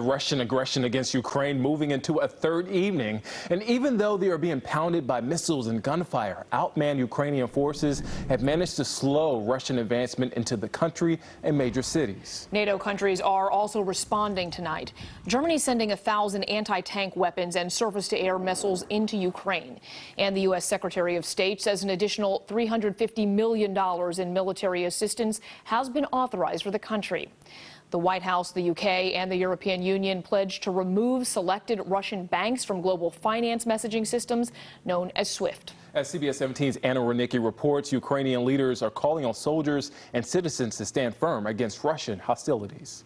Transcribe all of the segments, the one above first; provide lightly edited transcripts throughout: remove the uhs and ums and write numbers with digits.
Russian aggression against Ukraine moving into a third evening. And even though they are being pounded by missiles and gunfire, outmanned Ukrainian forces have managed to slow Russian advancement into the country and major cities. NATO countries are also responding tonight. Germany sending 1,000 anti-tank weapons and surface-to-air missiles into Ukraine. And the U.S. Secretary of State says an additional $350 million in military assistance has been authorized for the country. The White House, the UK, and the European Union pledged to remove selected Russian banks from global finance messaging systems known as SWIFT. As CBS 17's Anna Rudnicki reports, Ukrainian leaders are calling on soldiers and citizens to stand firm against Russian hostilities.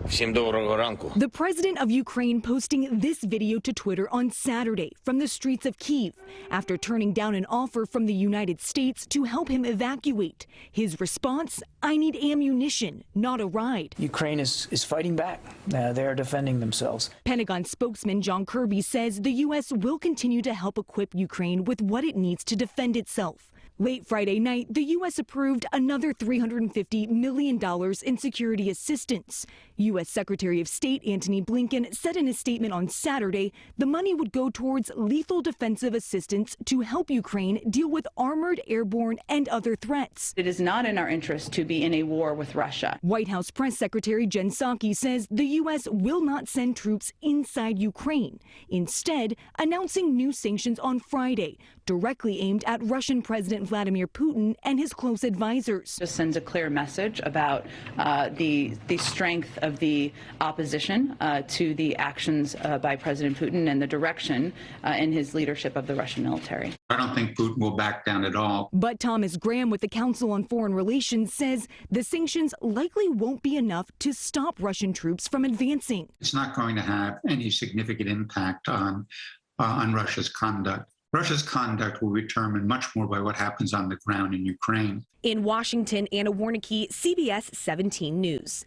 The president of Ukraine posting this video to Twitter on Saturday from the streets of Kyiv after turning down an offer from the United States to help him evacuate. His response, "I need ammunition, not a ride." Ukraine is fighting back. They are defending themselves. Pentagon spokesman John Kirby says the U.S. will continue to help equip Ukraine with what it needs to defend itself. Late Friday night, the U.S. approved another $350 million in security assistance. U.S. Secretary of State Antony Blinken said in a statement on Saturday the money would go towards lethal defensive assistance to help Ukraine deal with armored, airborne, and other threats. It is not in our interest to be in a war with Russia. White House Press Secretary Jen Psaki says the U.S. will not send troops inside Ukraine, instead announcing new sanctions on Friday, directly aimed at Russian President Vladimir Putin and his close advisors. This sends a clear message about the strength of the opposition to the actions by President Putin and the direction in his leadership of the Russian military. I don't think Putin will back down at all. But Thomas Graham with the Council on Foreign Relations says the sanctions likely won't be enough to stop Russian troops from advancing. It's not going to have any significant impact on Russia's conduct. Russia's conduct will be determined much more by what happens on the ground in Ukraine. In Washington, Anna Warnicki, CBS 17 News.